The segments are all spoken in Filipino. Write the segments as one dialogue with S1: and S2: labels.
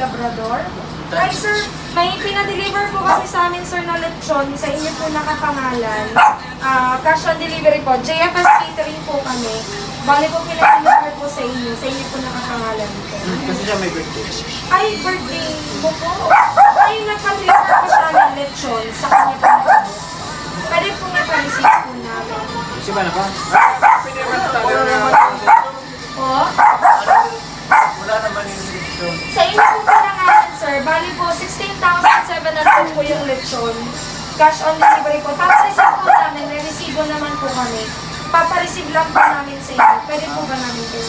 S1: Labrador. Ay sir, may pinadeliver po kasi sa amin sir na lechon, sa inyo po nakapangalan. Cash on delivery po, JFS Catering po kami. Bali po pinadeliver po sa inyo po nakapangalan po.
S2: Kasi siya may birthday.
S1: Ay, birthday mo po. Ay, nagpa-deliver po sa amin lechon, sa kanya po nakapo. Pwede po nagpa-receive po namin.
S2: Kasi ba na pa?
S1: Po?
S2: Wala naman yung lechon.
S1: Sa inyo po pinangalan, sir. Bali po, 16,700 po yung lechon. Cash on delivery po. Papareceive po namin. May resibo naman po kami. Papareceive lang po namin sa inyo. Pwede po ba namin kayo?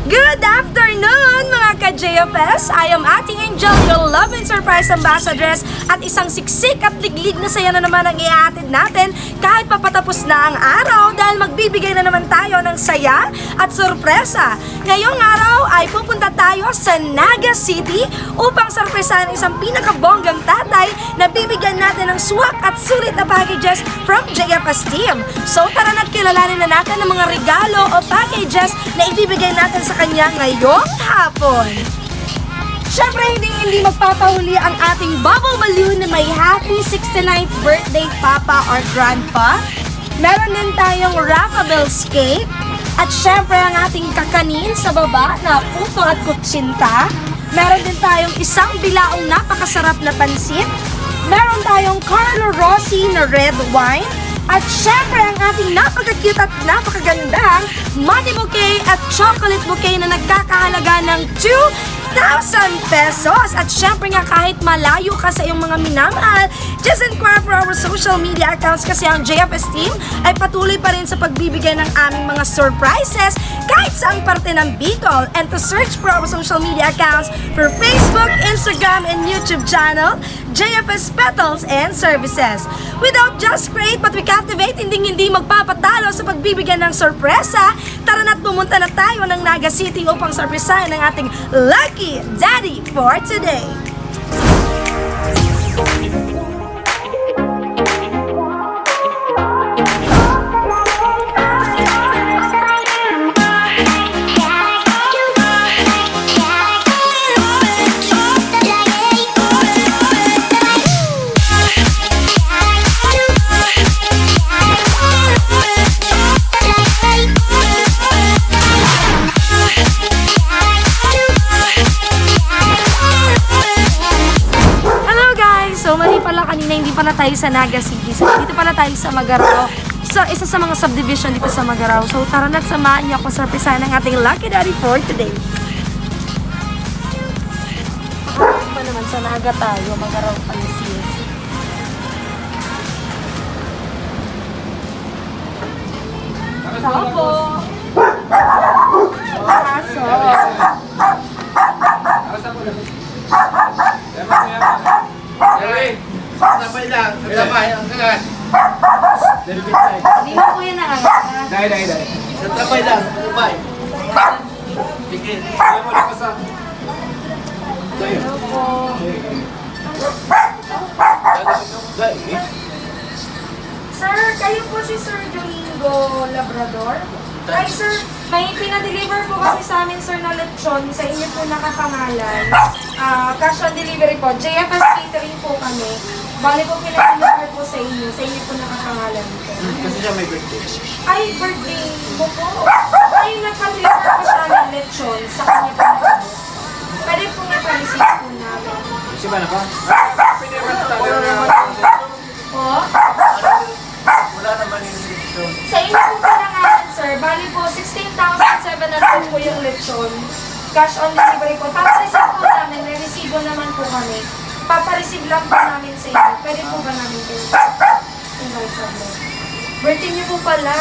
S1: Good afternoon mga ka-JFS! I am Ating Angel, your love and surprise ambassadress at isang siksik at liglig na saya na naman ang ihahatid natin kahit papatapos na ang araw dahil magbibigay na naman tayo ng saya at sorpresa. Ngayong araw ay pupunta tayo sa Naga City upang sorpresahan isang pinakabonggang tatay na bibigyan natin ng swak at sulit na packages from JFS team. So tara na't kilalanin na natin ang mga regalo o packages na ibibigay natin sa kanya ngayong hapon. Siyempre, hindi magpapahuli ang ating bubble balloon na may happy 69th birthday papa or grandpa. Meron din tayong Raffabelle's cake. At siyempre, ang ating kakanin sa baba na puto at kutsinta. Meron din tayong isang bilaong napakasarap na pansit. Meron tayong Carlo Rossi na red wine. At syempre, ang ating napaka-cute at napakagandang money bouquet at chocolate bouquet na nagkakahalaga ng 2,000 pesos. At syempre nga, kahit malayo ka sa iyong mga minamahal, just inquire for our social media accounts kasi ang JFS team ay patuloy pa rin sa pagbibigay ng aming mga surprises kahit saang parte ng Bicol. And to search for our social media accounts for Facebook, Instagram, and YouTube channel, JFS Petals and Services. Without just create but we captivate, hindi magpapatalo sa pagbibigyan ng sorpresa. Tara na't pumunta na tayo ng Naga City upang sorpresahin ang ating Lucky Daddy for today. Kanina hindi pala tayo sa Naga City. So, dito pala tayo sa Magarao. So, isa sa mga subdivision dito sa Magarao. So, tara na't samahan niyo ako sorpresahan ng ating Lucky Daddy for today. Ano ba naman sa Naga tayo? Magarao pala siya. Saan po? Kaso.
S2: Sabay lang, sabay ang kagat.
S1: Hindi mo po yan nakakita.
S2: Dahil. Sabay lang, sabay. Bigil. Ayaw mo lang sa...
S1: Hello po. Sir, kayo po si Sir Domingo Labrador? Ay sir, may pinadeliver po kasi sa amin sir na lechon, sa inyo po nakapangalan. Cash on delivery po, JFS Catering po kami. Bali po pinadeliver po sa inyo po nakapangalan po.
S2: Kasi siya may birthday.
S1: Ay, birthday mo po. Ay, nagpa-deliver po sa amin lechon, sa kanya po
S2: Iba na ba?
S1: Po?
S2: Wala naman yung restriction.
S1: Sa inyo po palanganan, sir, bali po 16,700 po yung lechon. Cash on delivery po. Papareceive po namin, may resibo naman po kami. Papareceive lang po namin sa inyo. Pwede po ba namin kayo? Invite sa vlog. Birthday niyo po pala.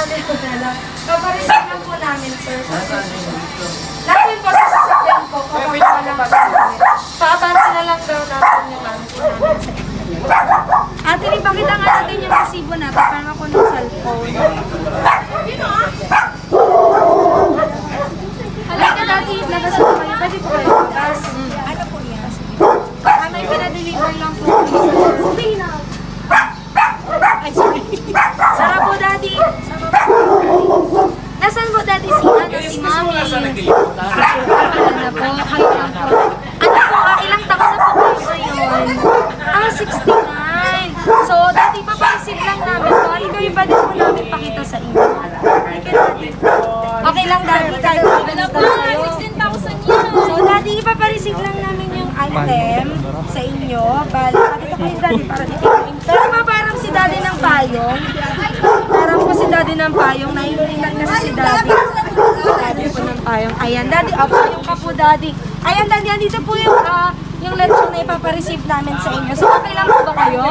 S1: Papareceive lang po namin, sir.
S2: Nasaan yung restriction?
S1: Natin po sa sasakyan po. Kapag wala po namin. Paabansin na lang daw natin yung ano po namin sa inyo. Ate, ipakita nga natin yung resibo natin. Parang ako ng cellphone. Halika dati, nagasuha kayo. Pwede po kayo. Ano po yan? May pinadeliver lang po. Hindi na. Ay, sorry. Sarap po, daddy. Nasaan po, daddy, si Mami? Wala na po. Kayo lang po. Ano po, ilang taon na po kayo ngayon? 69. So, daddy, papareceive lang namin to. Ikaw yung pwede po namin pakita sa inyo. Okay lang, daddy, kahit ganito kayo.
S3: 16,000 yan.
S1: So, daddy, ipapareceive lang namin yung item sa inyo. Bali, pakita kayo, daddy, para dito. Pero parang si daddy ng payong. Parang po si daddy ng payong. Naiinitan kasi si daddy. Daddy po ng payong. Ayan, daddy, payong ka po, daddy. Ayan, daddy, andito po yung lechon na ipapareceive namin sa inyo. So, okay lang po ba kayo?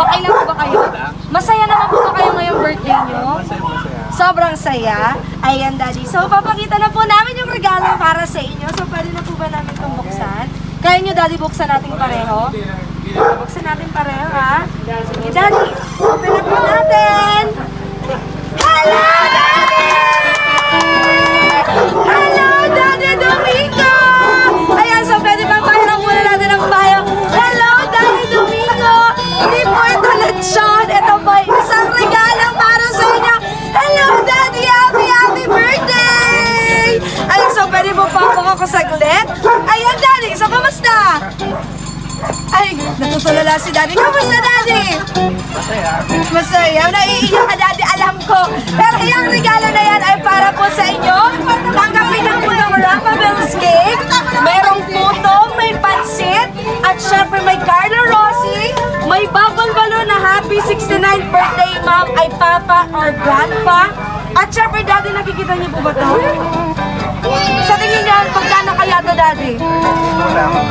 S1: Okay lang po ba kayo? Masaya naman po ba kayo ngayong birthday nyo? Sobrang saya. Ayan, daddy. So, papakita na po namin yung regalo para sa inyo. So, pwede na po ba namin itong buksan? Kaya nyo, daddy, buksan natin pareho? Buksan natin pareho, ha? Sige, daddy. Open na po natin. Hello, daddy! Hello, Daddy Domingo! Ayan, so pwede ba pahirap muna natin ang bayo? Hello, Daddy Domingo! Hindi po ito lechon. Ito po isang regalo para sa inyo. Hello, Daddy! Happy birthday! Ayan, so pwede mo pa ako saglit? Ayan, Daddy! So, kamusta? Ay, natutulala si Daddy. Kamusta, Daddy? Masaya. Naiiyak ka, Daddy. Alam ko. Pero yung regalo na yan ay para po sa inyo. Tanggapin niyo po ng Raffabelle's cake. Merong puto, may pansit, at syempre may Carlo Rossi, may bubble balloon na happy 69th birthday, ma'am, ay papa or grandpa. At syempre, Daddy, nakikita niyo po ba ito? Sa tingin niyo, pagkano kaya ito, Daddy?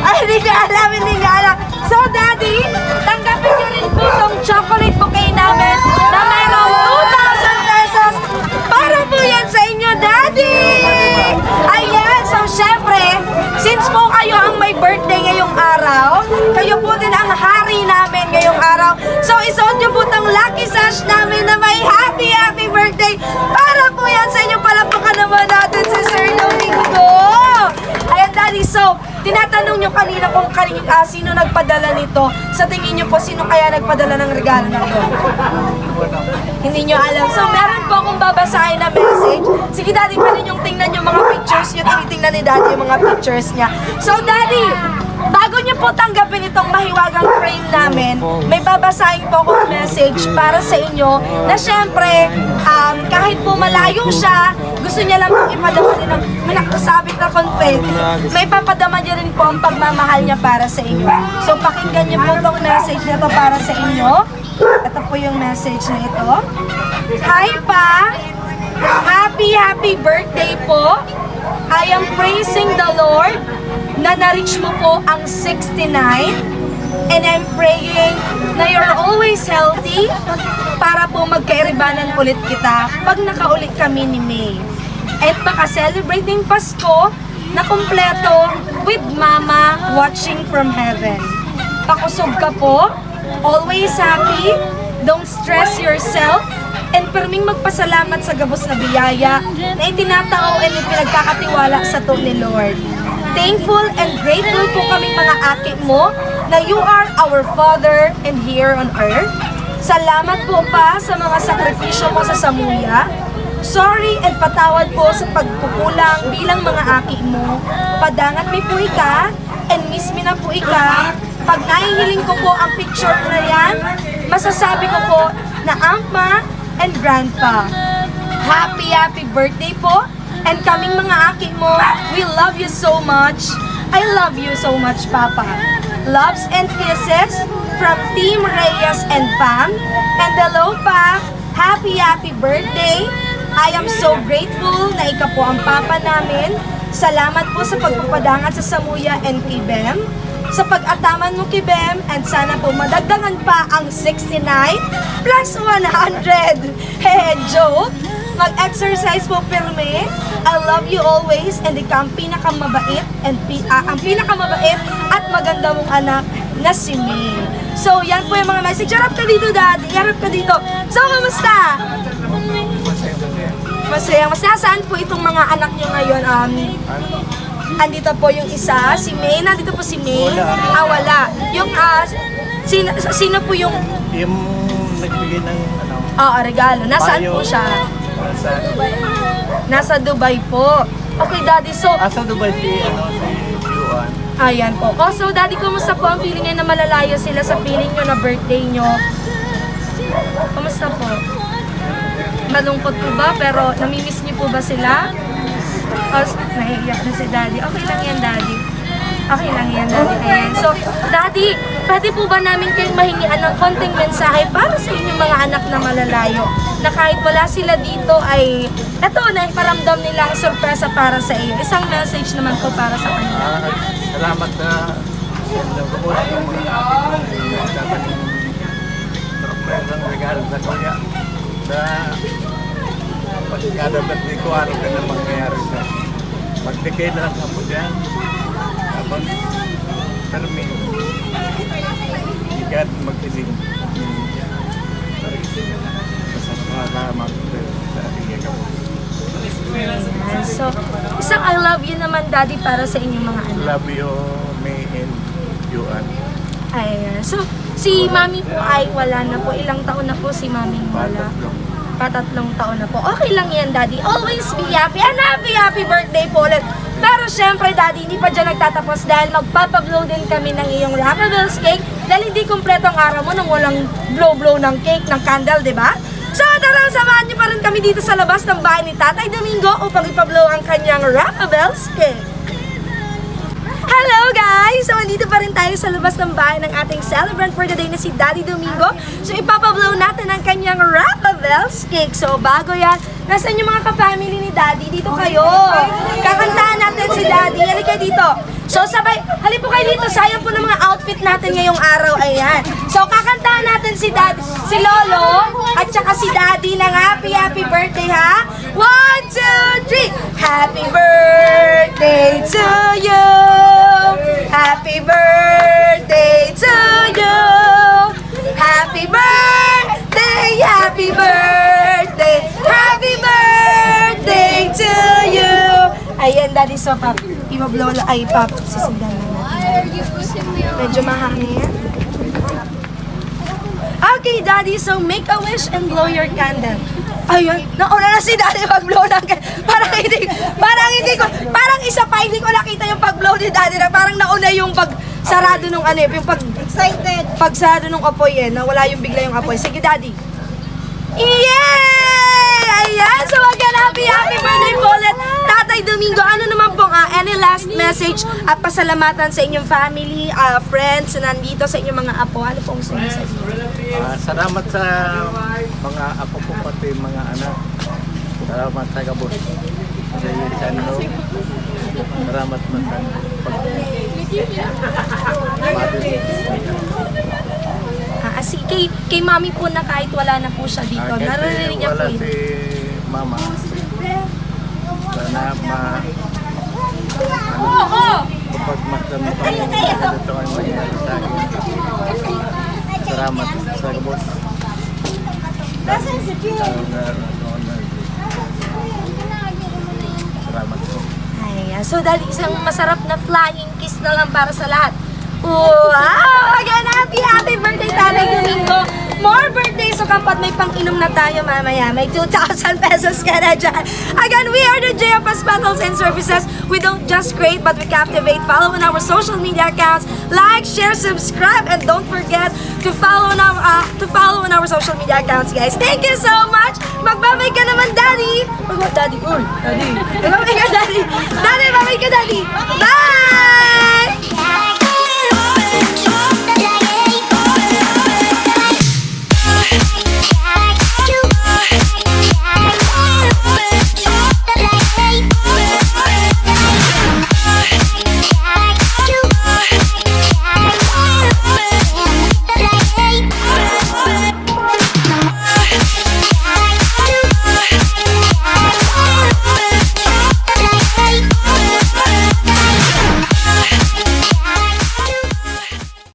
S1: Ay, hindi niya alam, hindi niya alam. So, Daddy, tanggapin niyo rin po itong chocolate bouquet namin na mayroong 2,000 pesos. Para po yan sa inyo, Daddy! Ayan, so syempre, since po kayo ang may birthday ngayong araw, kayo po din ang hari namin ngayong araw. So, isuot niyo po itong lucky sash namin na may happy birthday. Para po yan sa inyo. Palapakan naman natin si Sir Domingo. Ayan, Daddy, so, tinatanong nyo kanina kung sino nagpadala nito. Sa tingin nyo po, sino kaya nagpadala ng regalo na ito? Hindi nyo alam. So, meron po akong babasahin na message. Sige, Daddy, pwede nyong tingnan yung mga pictures nyo. Tinitingnan ni Daddy yung mga pictures niya. So, Daddy, bago nyo po tanggapin itong mahiwagang frame namin, may babasahin po akong message para sa inyo na syempre, kahit po malayo siya, gusto niya lang pong ipadama din ng nakasabit na confetti. May papadama niya rin po ang pagmamahal niya para sa inyo. So, pakinggan niyo po itong message na ito para sa inyo. Ito po yung message na ito. Hi, Pa! Happy birthday po! I am praising the Lord na na-reach mo po ang 69 and I'm praying na you're always healthy para po magkairibanan ulit kita pag nakaulit kami ni May. At maka-celebrate ng Pasko na kumpleto with Mama watching from heaven. Pakusog ka po, always happy, don't stress yourself, and perming magpasalamat sa gabos na biyaya na itinatao and ipinagkakatiwala sa to ni Lord. Thankful and grateful po kaming mga aki mo na you are our Father and here on earth. Salamat po pa sa mga sakripisyo mo sa Samuya. Sorry and patawad po sa pagkukulang bilang mga aki mo. Padangat mi po ika and miss mi na po ika. Pag nahihiling ko po ang picture na yan, masasabi ko po na Ama and Grandpa. Happy birthday po. And kaming mga aki mo, we love you so much. I love you so much, Papa. Loves and kisses from Team Reyes and Fam. And hello pa, happy birthday. I am so grateful na ikaw po ang papa namin. Salamat po sa pagpapadangan sa Samuya and kay Bem. Sa pag-ataman mo kay Bem, and sana po madagdagan pa ang 69 plus 100. Hehe, joke. Mag-exercise po pirme. I love you always, and ikaw ang pinakamabait at maganda mong anak na si May. So, yan po yung mga message. Harap ka dito, Daddy. Harap ka dito. So, kamusta? Masaya. Nasaan po itong mga anak niyo ngayon? Andito po yung isa, si May. Nandito po si May. Wala. Yung, sino po yung...
S2: Yung nagbigay ng
S1: regalo. Nasaan po siya? Nasa Dubai po. Okay, Daddy. So,
S2: Asa Dubai si Juan.
S1: ayan po. Oh, so, Daddy, kumusta po ang feeling ngayon na malalayo sila sa feeling nyo na birthday nyo? Kumusta po? Malungkot po ba? Pero namimiss niyo po ba sila? Nahihiyak na si Daddy. Okay lang yan, Daddy. Okay lang yan, Daddy. Ayan. So, Daddy, pwede po ba namin kayong mahingian ng konting mensahe para sa inyong mga anak na malalayo? Na kahit wala sila dito ay, eto, naiparamdam nila ang sorpresa para sa iyo. Isang message naman po para sa kanila.
S2: Salamat na nagkabot yung mga dadating sorpresa ng regalo sa kuya. Sa pagkadabat ni ko, ano ka na mangyayari sa magdikay na lang ako dyan. Tapos, termin. Ikat magkising. Salamat sa ating gagawin.
S1: So, isang I love you naman, Daddy, para sa inyong mga anak.
S2: Love you, May and Juan.
S1: Ayan. So, si Mami po ay wala na po. Ilang taon na po si Mami wala? Patatlong taon na po. Okay lang yan, Daddy. Always be happy. And happy birthday po ulit. Pero syempre, Daddy, hindi pa dyan nagtatapos dahil magpapablow din kami ng iyong Raffles cake dahil hindi kumpleto ang araw mo nang walang blow ng cake, ng candle, di ba? So, tara, samahan niyo pa rin kami dito sa labas ng bahay ni Tatay Domingo upang ipablow ang kanyang Raffles cake. Hello guys! So, andito pa rin tayo sa labas ng bahay ng ating celebrant for the day na si Daddy Domingo. So, ipapablow natin ang kanyang Raffles cake. So, bago yan, nasaan yung mga ka-family ni Daddy? Dito kayo. Kakantahan natin si Daddy. Halika dito. So, sabay, halip po kayo dito. Sayang po ng mga outfit natin ngayong araw. Ayan. So, kakantahan natin si Daddy, si Lolo, at saka si Daddy ng happy birthday, ha? 1, 2, 3! Happy birthday to you! Happy birthday to you! Happy birthday! Happy birthday! Happy birthday to you! Ayan, Daddy, so, Pap, i-blow lang, ay, Pap, sisindan na natin. Medyo mahangin. Okay, Daddy, so make a wish and blow your candle. Ayun, nauna na si Daddy mag-blow ng candle. Parang isa pa, hindi ko nakita yung pag-blow ni Daddy na parang nauna yung pagsarado nung ano, yung pagsarado nung apoy na wala yung bigla yung apoy. Sige, Daddy. Yay! Ayan, so again, happy birthday po ulit, Tatay Domingo. Ano naman pong any last message at pasalamatan sa inyong family, friends na nandito, sa inyong mga apo? Ano pong sinasabi?
S2: Salamat sa mga apo ko pati mga anak. Salamat sa gabos. Sa iyo sa ano. Salamat man sa
S1: kay Mami po na kahit wala na po siya dito, naririnig niya po
S2: wala
S1: yun.
S2: si Mama. Sana kapag masdan mo kami ito ay mangyayari sa akin. Salamat sa gabos. Salamat po.
S1: Ayan. So, dahil isang masarap na flying kiss na lang para sa lahat. Wow! Again, happy birthday, Tatay Domingo! More birthdays, so kapag may pang-inom na tayo mamaya, may 2,000 pesos ka na dyan. Again, we are the JFS Battles and Services. We don't just create, but we captivate. Follow on our social media accounts. Like, share, subscribe, and don't forget to follow on our social media accounts, guys. Thank you so much! Magbabay ka naman, Daddy! Daddy. Magbabay ka, Daddy!